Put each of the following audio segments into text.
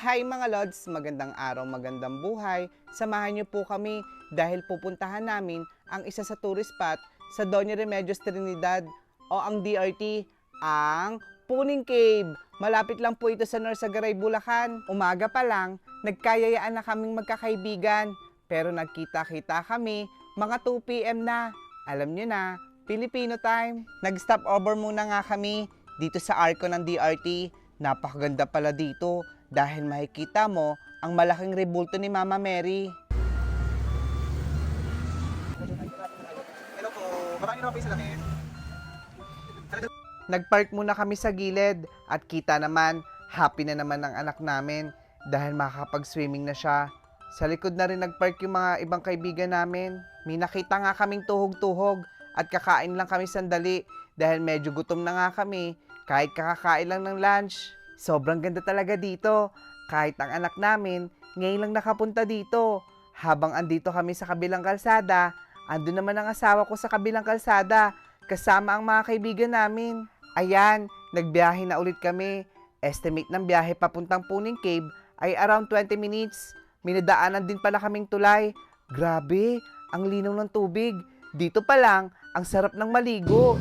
Hi mga Lods! Magandang araw, magandang buhay. Samahan niyo po kami dahil pupuntahan namin ang isa sa tourist spot sa Doña Remedios Trinidad o ang DRT, ang Puning Cave. Malapit lang po ito sa Norsagaray, Bulacan. Umaga pa lang, nagkayayaan na kaming magkakaibigan. Pero nagkita-kita kami mga 2 p.m. na. Alam niyo na, Filipino time. Nag-stop over muna nga kami dito sa arko ng DRT. Napakaganda pala dito dahil makikita mo ang malaking rebulto ni Mama Mary. Hello po, marami naman po yung salamin. Nagpark muna kami sa gilid at kita naman, happy na naman ang anak namin dahil makakapag-swimming na siya. Sa likod na rin nagpark yung mga ibang kaibigan namin. May nakita nga kaming tuhog-tuhog at kakain lang kami sandali dahil medyo gutom na nga kami kahit kakakain lang ng lunch. Sobrang ganda talaga dito. Kahit ang anak namin, ngayon lang nakapunta dito. Habang andito kami sa kabilang kalsada, andun naman ang asawa ko sa kabilang kalsada, kasama ang mga kaibigan namin. Ayan, nagbiyahe na ulit kami. Estimate ng biyahe papuntang Puning Cave ay around 20 minutes. Minadaanan din pala kaming tulay. Grabe, ang linaw ng tubig. Dito pa lang, ang sarap ng maligo.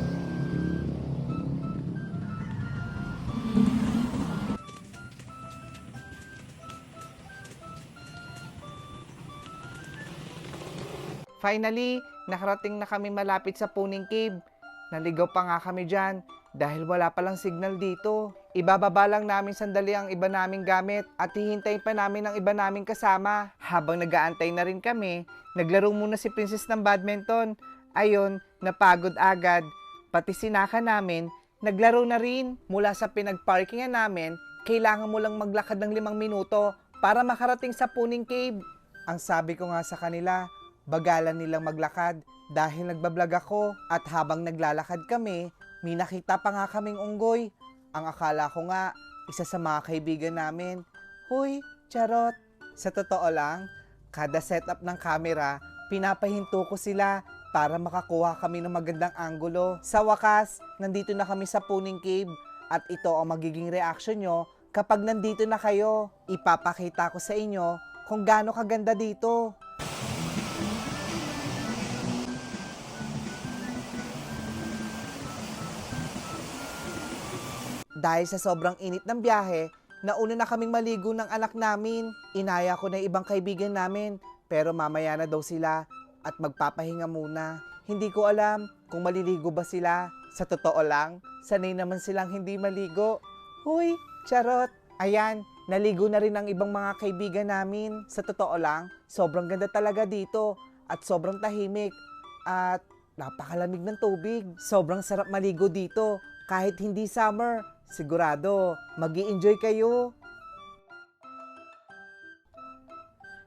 Finally, nakarating na kami malapit sa Puning Cave. Naligaw pa nga kami dyan dahil wala palang signal dito. Ibababa lang namin sandali ang iba naming gamit at hihintayin pa namin ang iba naming kasama. Habang nag-aantay na rin kami, naglaro muna si Princess ng badminton. Ayon, napagod agad. Pati sinaka namin, naglaro na rin. Mula sa pinagparkingan namin, kailangan mo lang maglakad ng 5 minuto para makarating sa Puning Cave. Ang sabi ko nga sa kanila, bagalan nilang maglakad dahil nagbablog ako at habang naglalakad kami, may nakita pa nga kaming unggoy. Ang akala ko nga, isa sa mga kaibigan namin. Huy, charot! Sa totoo lang, kada setup ng camera, pinapahinto ko sila para makakuha kami ng magandang anggulo. Sa wakas, nandito na kami sa Puning Cave at ito ang magiging reaction nyo kapag nandito na kayo. Ipapakita ko sa inyo kung gaano kaganda dito. Dahil sa sobrang init ng biyahe, nauna na kaming maligo ng anak namin. Inaya ko na yung ibang kaibigan namin, pero mamaya na daw sila at magpapahinga muna. Hindi ko alam kung maliligo ba sila. Sa totoo lang, sanay naman silang hindi maligo. Huy, charot! Ayan, naligo na rin ang ibang mga kaibigan namin. Sa totoo lang, sobrang ganda talaga dito at sobrang tahimik at napakalamig ng tubig. Sobrang sarap maligo dito kahit hindi summer. Sigurado, mag-i-enjoy kayo.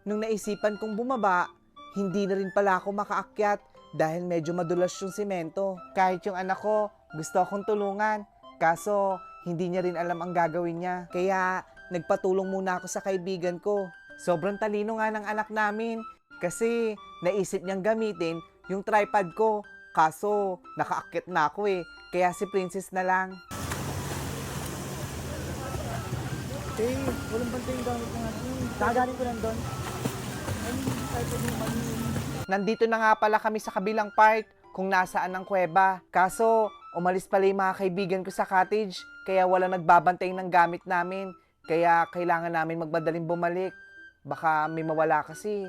Nung naisipan kong bumaba, hindi na rin pala ako makaakyat dahil medyo madulas yung simento. Kahit yung anak ko, gusto akong tulungan. Kaso, hindi niya rin alam ang gagawin niya. Kaya, nagpatulong muna ako sa kaibigan ko. Sobrang talino nga ng anak namin kasi naisip niyang gamitin yung tripod ko. Kaso, nakaakyat na ako eh. Kaya si Princess na lang. Eh, walang bantay yung gamit ng atin. Kakagaling ko lang doon. Nandito na nga pala kami sa kabilang part kung nasaan ang kuweba. Kaso, umalis pala yung mga kaibigan ko sa cottage kaya wala nagbabantay ng gamit namin. Kaya kailangan namin magmadaling bumalik. Baka may mawala kasi.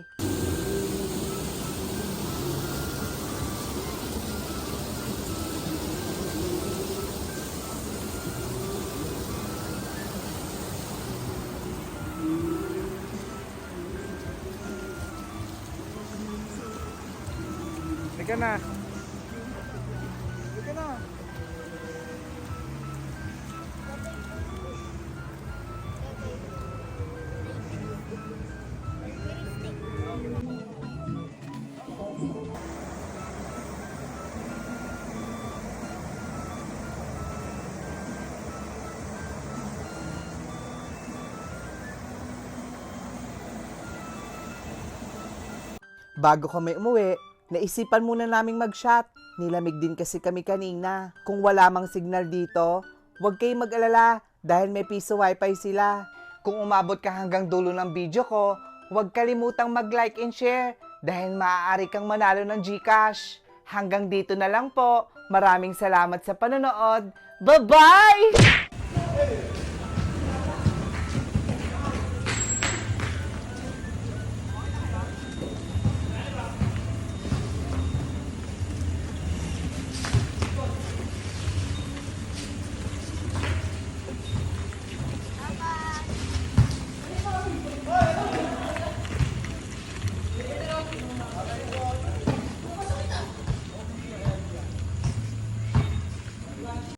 Teka na. Teka na. Bago kami umuwi, naisipan muna naming mag-shot. Nilamig din kasi kami kanina. Kung wala mang signal dito, huwag kayong mag-alala dahil may piso wifi sila. Kung umabot ka hanggang dulo ng video ko, huwag kalimutang mag-like and share dahil maaari kang manalo ng GCash. Hanggang dito na lang po. Maraming salamat sa panonood. Bye-bye!